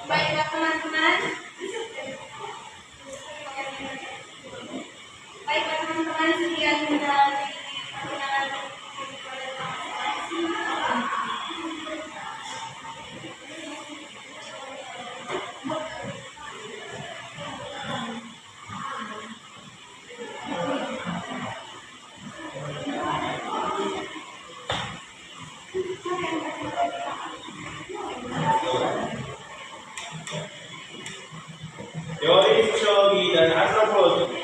Baiklah teman-teman. Baiklah teman-teman sekalian kita perkenalan. Teori sosiologi dan antropologi.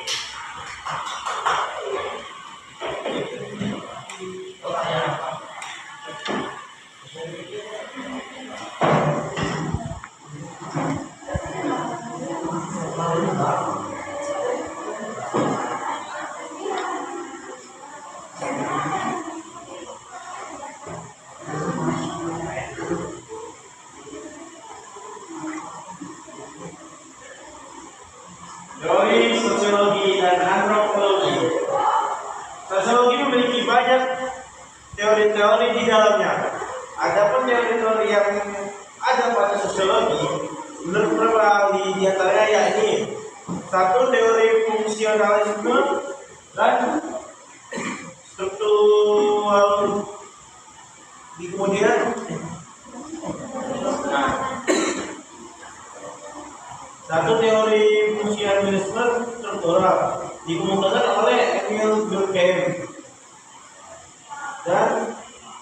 Teori sosiologi dan antropologi. Sosiologi memiliki banyak teori-teori di dalamnya. Adapun teori-teori yang ada pada sosiologi, menurut beberapa ahli di antaranya yakni satu, teori fungsionalisme dan struktural. Di kemudian satu, teori fungsionalisme struktural dikemukakan oleh Emil Durkheim dan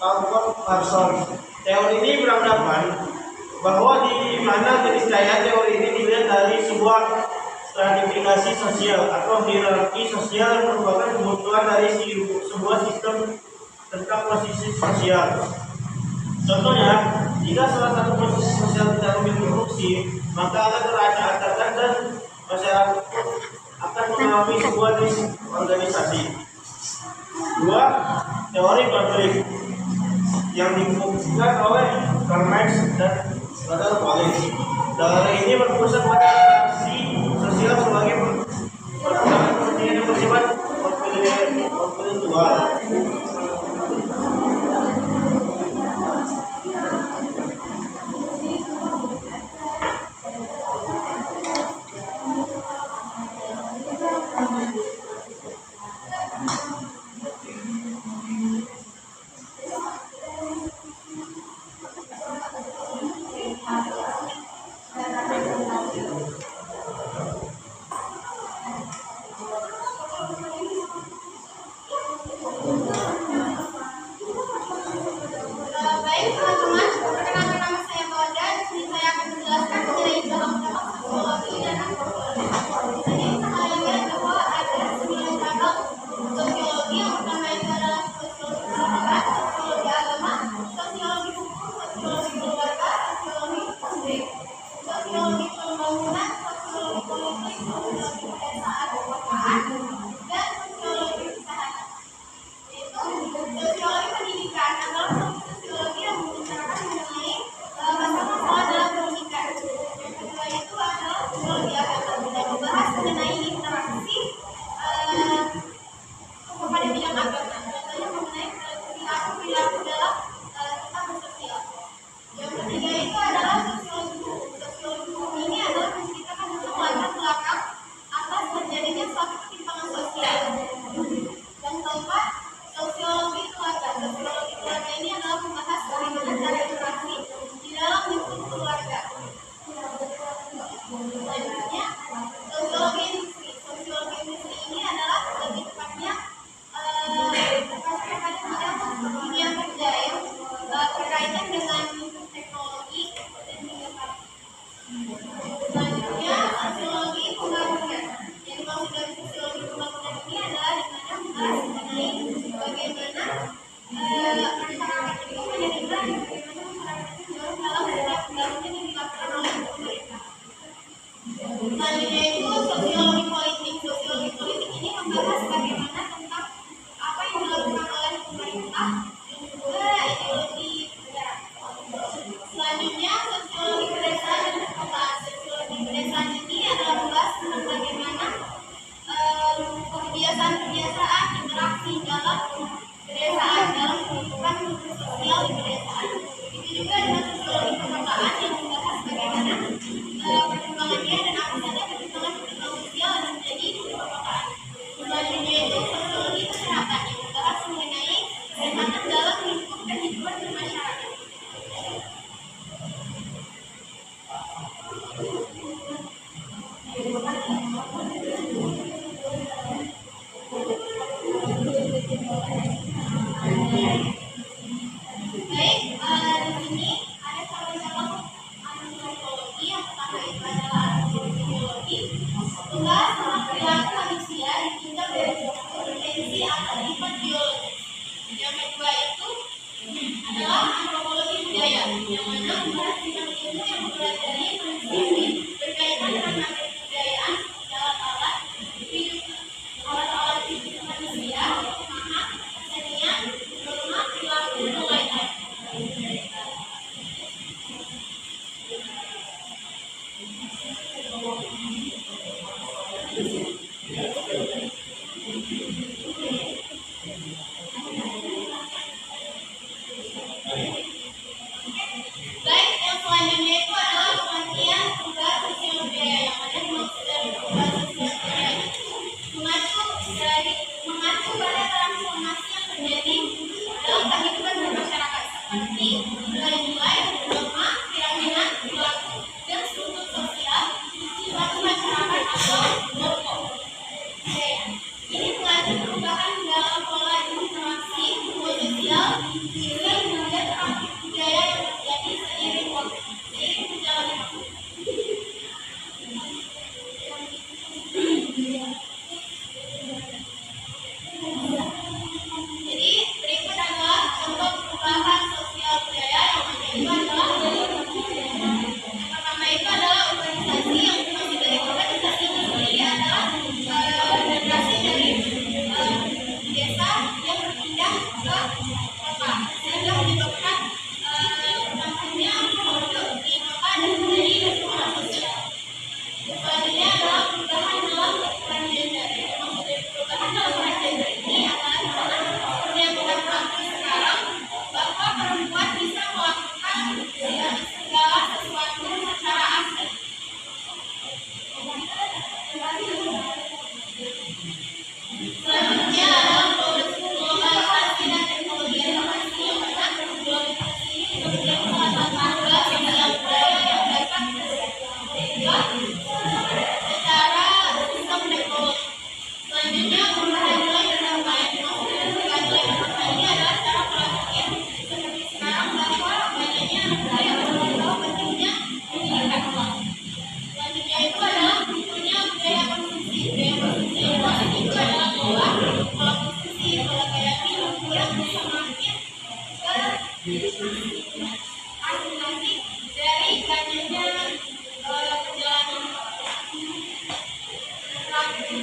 Alfred Parsons. Teori ini beranggapan bahwa di mana keniscayaan teori ini dilihat dari sebuah stratifikasi sosial atau hierarki sosial merupakan kebutuhan dari sebuah sistem tentang posisi sosial. Contohnya, jika salah satu posisi sosial tidak memiliki fungsi, maka akan teracak-acakan dan masyarakat akan mengalami sebuah disorganisasi. Dua, teori konflik yang difungsikan oleh Karl Marx dan Friedrich Wallace. Teori ini berpusat pada interaksi sosial sebagai perkembangan kepentingan yang bersifat konfliktual.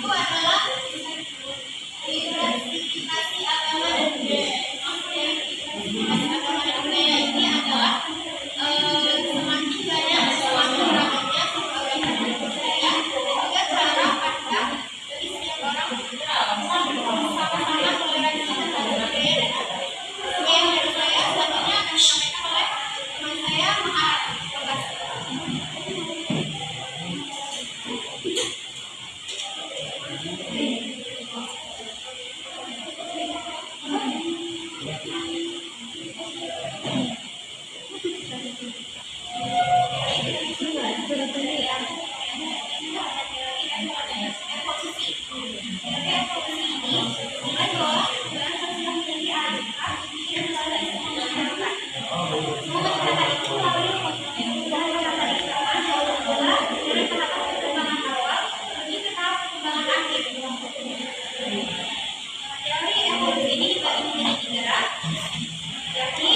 adalah diversifikasi agama dan budaya. Maksudnya diversifikasi agama dan budaya ini adalah semakin banyak, semakin beragamnya suku agama dan budaya, dan juga cara pandang dari setiap orang sama-sama toleransi terhadap budaya dan agama. Sekian dari saya, selanjutnya akan disampaikan oleh teman saya, Maharani. Terima kasih. Teori evolusi ini dibagi menjadi 3, yakni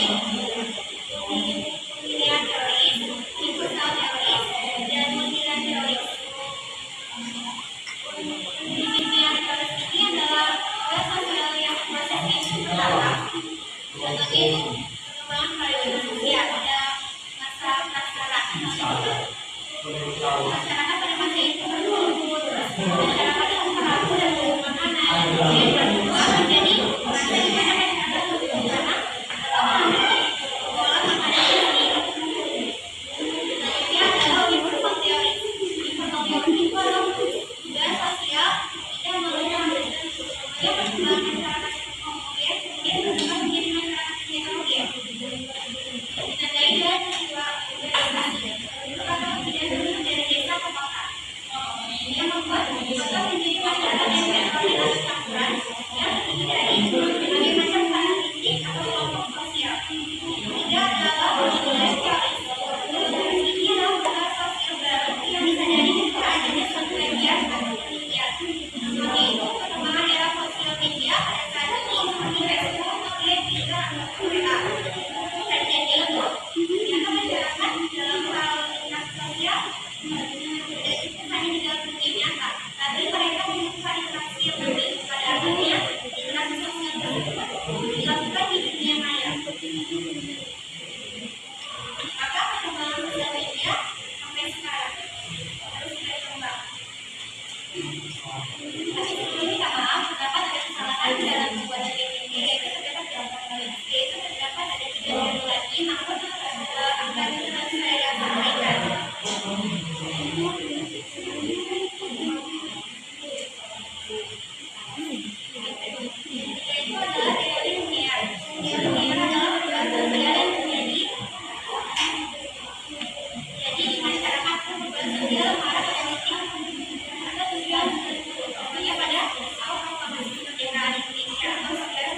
linear teoris, universal teoris, dan multilinear teoris. Linear teoris ini adalah sosial yang proses pertama sebagai perkembangan paradigma sosial pada masa prasejarah. Masyarakat pada masa itu masyarakat yang terlalu dan makanan menjadi masa di mana masyarakat berencana atau mengolah makanan sendiri. Selanjutnya adalah universal teoris. Universal teoris itu adalah budaya sosial yang melihat bagaimana perkembangan masyarakat homogen kemudian berkembang menjadi masyarakat yang heterogen. Ditandai dengan peristiwa urbanisasi, perkembangan dari desa ke kota, yang membuat kota menjadi masyarakat yang heterogen atau campuran yang terdiri dari berbagai macam karakteristik atau kelompok sosial. Ketiga adalah budaya teoris. Budaya ini adalah budaya sosial baru yang disadari ketika adanya suatu media atau penelitian. Sebagai itu, perkembangan era sosial media pada saat ini seperti Facebook, Twitter, Twitter, atau WA. Terjadi itu, ternyata masyarakat dalam hal interaksi sosial tidak cukup hanya di dalam dunia nyata, tapi mereka membutuhkan interaksi yang lebih, pada akhirnya interaksi sosial tersebut dilakukan di dunia maya. Maka perkembangan sosial media sampai sekarang terus berkembang. Tapi sebelum minta maaf, terdapat ada kesalahan dalam pembuatan ini, yaitu terdapat ada 3 judul lagi, namun akan saya sampaikan. Yaitu adalah teori linear. Teori linear adalah budaya sosial yang terjadi di masyarakat. Budaya sosial mengarah pada titik atau tujuan tertentu. Contohnya pada awal proklamasi kemerdekaan Indonesia atau 11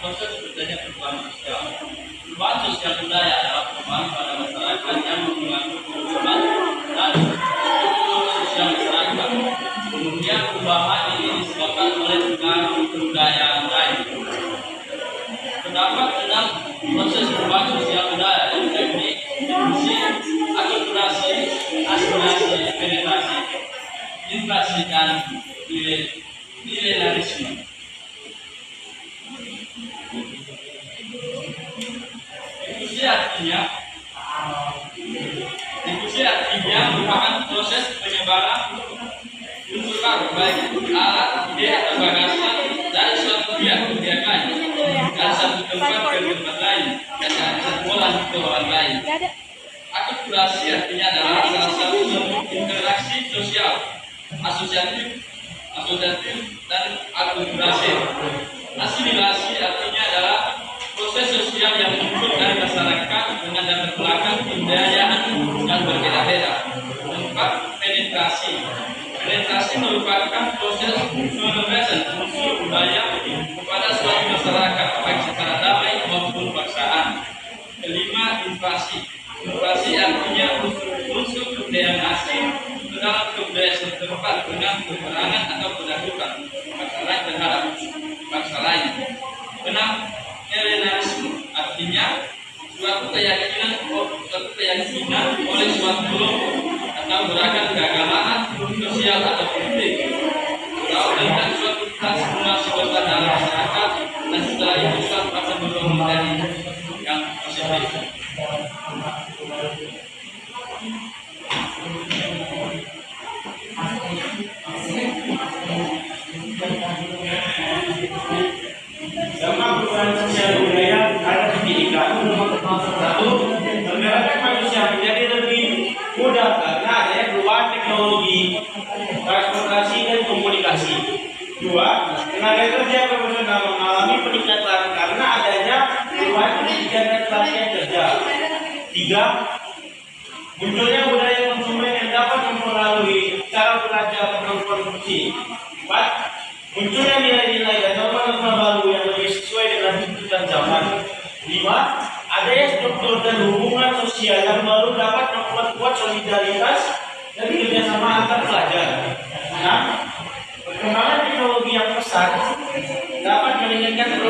proses terjadinya perubahan sosial. Perubahan sosial budaya adalah perubahan pada masyarakat yang mengatur kehidupan dan struktur sosial masyarakat. Kemudian perubahan ini disebabkan oleh pengaruh kebudayaan lain. Terdapat 6 proses perubahan sosial budaya yang teknik, diskusi, akulturasi, aspirasi, penetrasi, inflasi, dan milenarisme. Diskusi artinya merupakan proses penyebaran unsur baru baik alat, ide atau gagasan dari suatu pihak ke pihak lain, dari satu tempat ke tempat lain, dan dari satu orang ke orang lain. Akulturasi artinya adalah salah satu interaksi sosial, asosiatif, dan akulturasi. Asimilasi artinya adalah proses sosial yang muncul dari masyarakat dengan latar belakang kebudayaan yang berbeda-beda. 4. Penetrasi. Penetrasi merupakan proses penegasan unsur budaya kepada suatu masyarakat baik secara damai maupun paksaan. 5. Invasi. Invasi artinya unsur kebudayaan asing ke dalam kebudayaan setempat dengan peperangan atau penaklukan bangsa lain terhadap bangsa lain. 6. Milenarisme artinya suatu keyakinan oleh suatu kelompok atau gerakan keagamaan, sosial atau politik atau dengan suatu transformasi besar dalam masyarakat, dan setelah itu suatu akan berubah menjadi yang positif. Dampak perubahan sosial budaya ada pendidikan. 1. Menggerakkan manusia menjadi lebih mudah karena adanya perubahan teknologi, transportasi, dan komunikasi. 2. Tenaga kerja profesional mengalami peningkatan karena adanya perubahan pendidikan dan pelatihan kerja. 3. Munculnya budaya konsumen yang dapat mempengaruhi cara belajar dan konsumsi. 4. Munculnya nilai-nilai dan norma-norma baru yang lebih sesuai dengan tuntutan zaman. 5. Adanya struktur dan hubungan sosial yang baru dapat memperkuat solidaritas dan kerjasama antar pelajar. 6. Perkembangan teknologi yang pesat dapat meningkatkan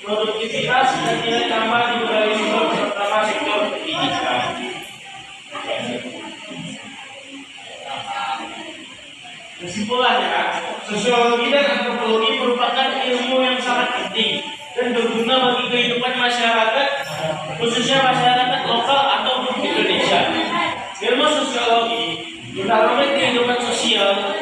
produktivitas dan nilai tambah di berbagai sektor, terutama sektor pendidikan. Kesimpulannya, sosiologi dan antropologi merupakan ilmu yang sangat penting dan berguna bagi kehidupan masyarakat, khususnya masyarakat lokal atau Indonesia. Ilmu sosiologi mendalami kehidupan sosial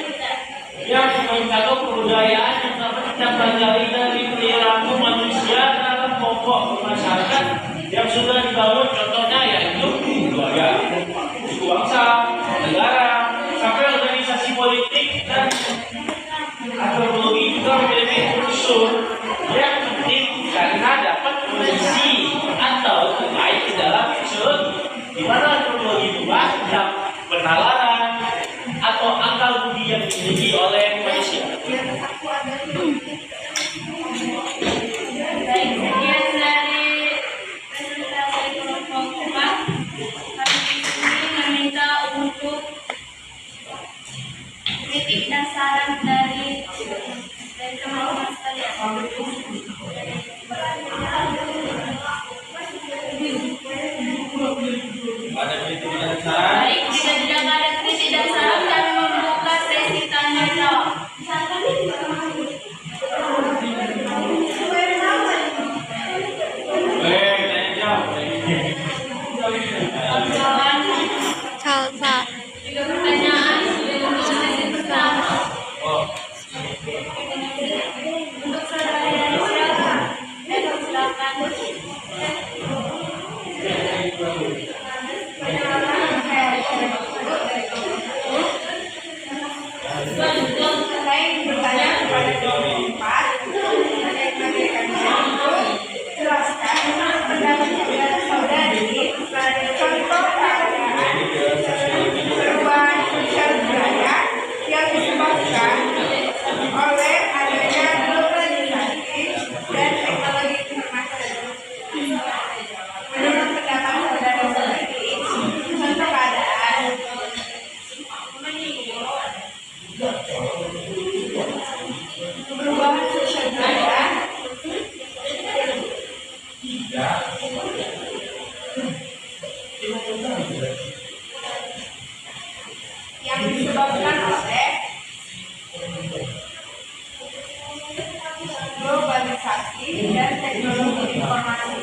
yang mencakup kebudayaan yang dapat kita pelajari dari perilaku manusia dalam pokok masyarakat yang sudah dibangun, contohnya yaitu keluarga, suku bangsa, negara, sampai organisasi politik. Dan antropologi juga memiliki unsur yang penting karena dapat mengisi atau terkait di dalam unsur di mana antropologi itu tentang penalaran atau akal budi yang dimiliki oleh manusia. Baik, sekian dari presentasi kelompok 4. Kami di sini meminta untuk kritik dan saran dari teman-teman sekalian. Ada kritik dan saran? Baik, jika tidak ada kritik dan saran, kami membuka sesi tanya jawab. Baik, tanya jawab. Salsa. 3 pertanyaan sebelum sesi pertama. Untuk saudara dari siapa? Silakan. Saya bertanya kepada kelompok 4, jelaskan pendapat saudara-saudari pada contoh perubahan sosial budaya yang disebabkan oleh adanya globalisasi dan teknologi Perubahan sosial budaya yang disebabkan oleh globalisasi dan teknologi informasi.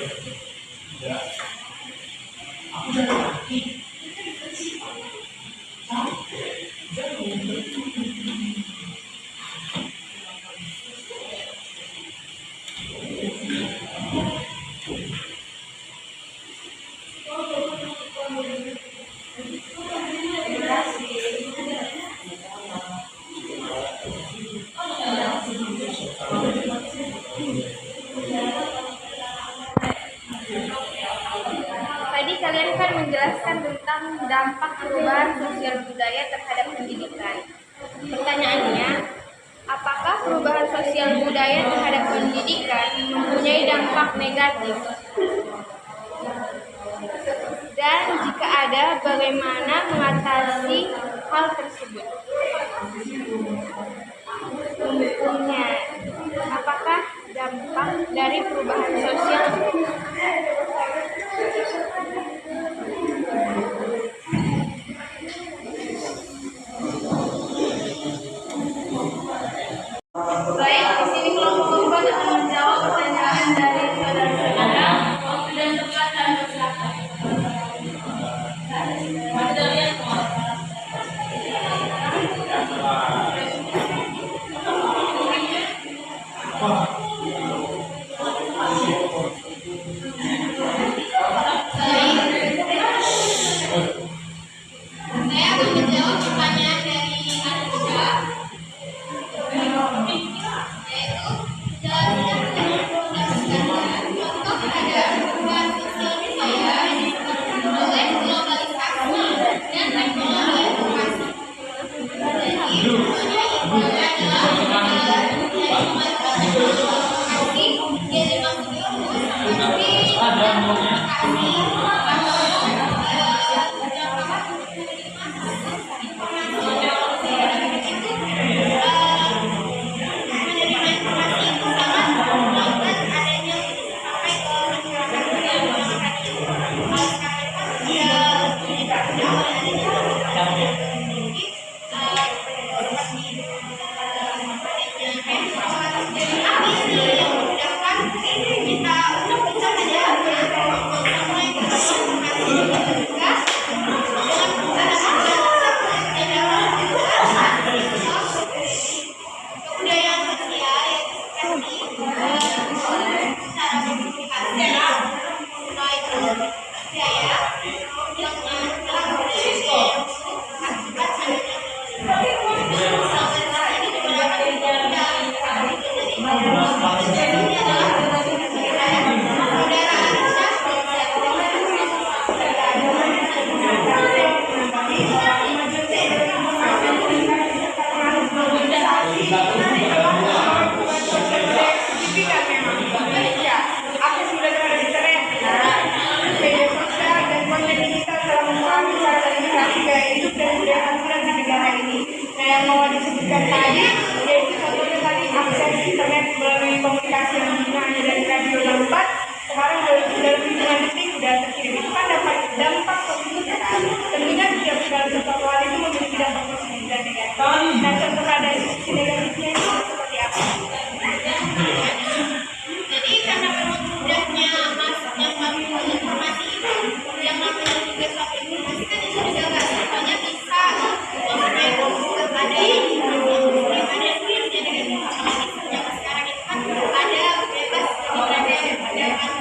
Tadi kalian kan menjelaskan tentang dampak perubahan sosial budaya terhadap pendidikan. Pertanyaannya, apakah perubahan sosial budaya terhadap pendidikan mempunyai dampak negatif? Dan jika ada, bagaimana mengatasi hal tersebut? Apakah dampak dari perubahan sosial Baik, di sini kelompok keempat akan menjawab pertanyaan dari saudara-saudara. Waktu dan tempat dan bersilakan. Saya akan menjawab pertanyaan dari anak muda, yaitu dalam contoh ada perubahan sosial budaya yang disebabkan oleh globalisasi dan teknologi informasi. Jadi, contohnya itu adalah informasi yang dimaksud seperti komunikasi yang mau disebutkan tadi, yaitu contohnya tadi akses internet melalui komunikasi yang dulunya hanya dari radio lambat, sekarang dalam hitungan detik sudah terkirim. Itu kan dampak positif kan? Tentunya setiap segala sesuatu hal itu memiliki dampak positif dan negatif. Nah, contoh ada sisi negatifnya itu seperti apa? Jadi karena mudahnya masuknya suatu informasi itu, yang namanya juga suatu informasi kan itu juga nggak semuanya bisa maksudnya ada yang ada itu yang jadi apalagi zaman sekarang itu kan ada bebas internet, ada kan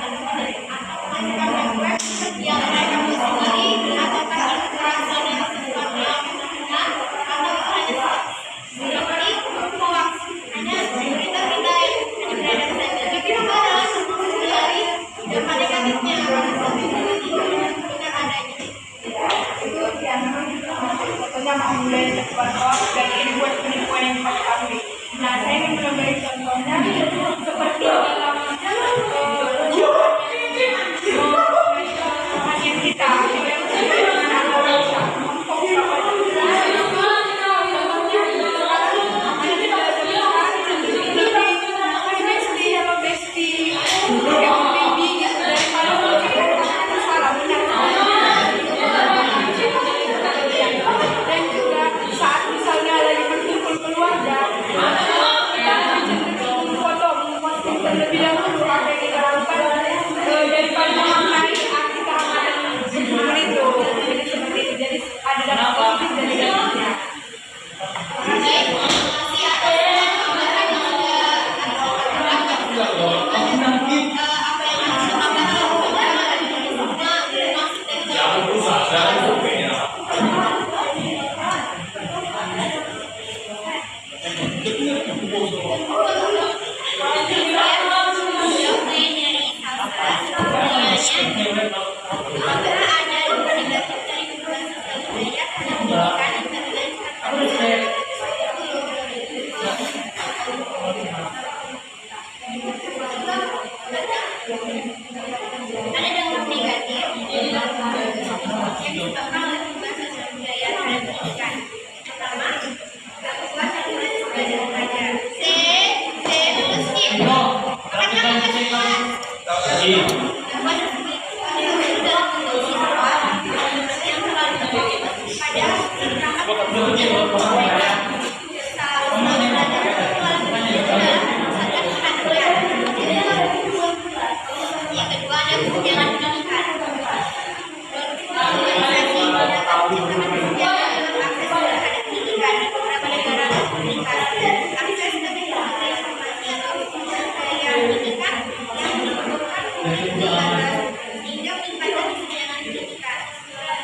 akses ke teknologi informasi atau sumber daya pendidikan yang diperlukan sehingga meningkatkan kesenjangan pendidikan.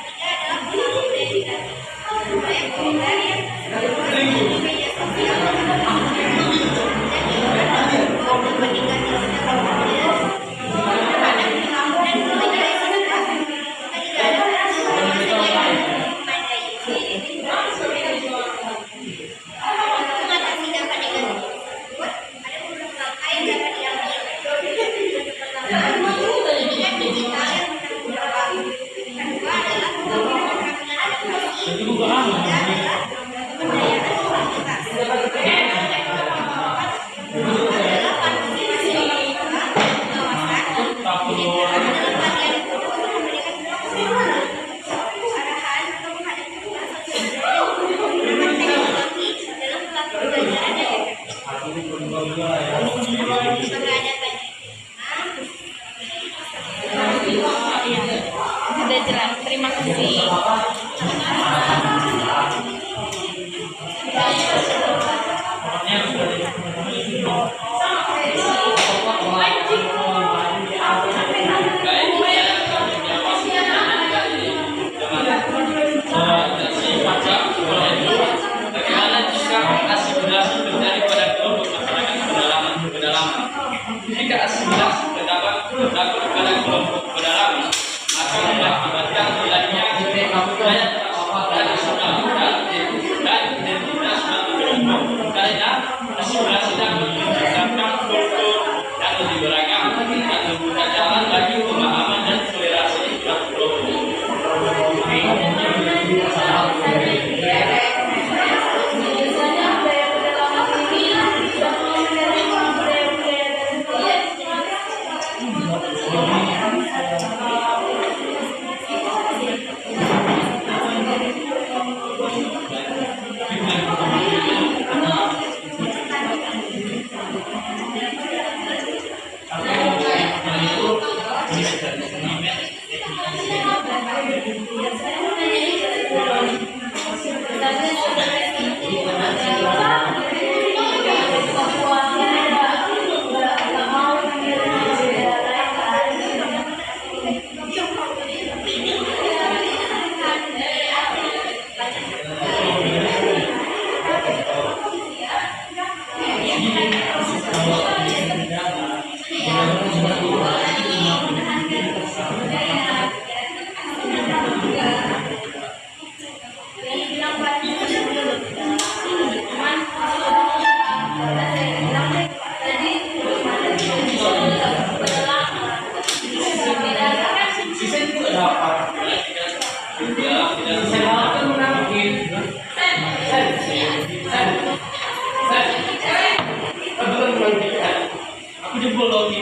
Ketiga adalah pengaruh pendidikan. Budaya populer yang tersebar di media sosial dan perbandingan terhadap pembangunan nilai siswa. Ketiga ada penyediaan memadai. Mengatasi dampak negatif tersebut, ada beberapa langkah yang dapat diambil. Pertama, pendidikan digital yang bertanggung jawab. Kedua adalah pembangunan keterampilan adaptasi. Ketiga adalah pemberdayaan disabilitas. Adalah partisipasi orang tua, pengawasan, penyediaan dalam pelatihan guru untuk memberikan arahan atau menghadapi perubahan sosial menggunakan teknologi dalam pelaku pembelajaran yang efektif. Sudah jelas, terima kasih. Bagaimana jika asimilasi terjadi pada kelompok masyarakat pedalaman? Jika asimilasi terdapat pada kelompok pedalaman, maka mengakibatkan hilangnya budaya tradisional dan identitas suatu kelompok. Karena asimilasi dapat menciptakan kultur yang lebih beragam dan membuka jalan bagi pemahaman dan toleransi suatu kelompok. Aku jempol lagi.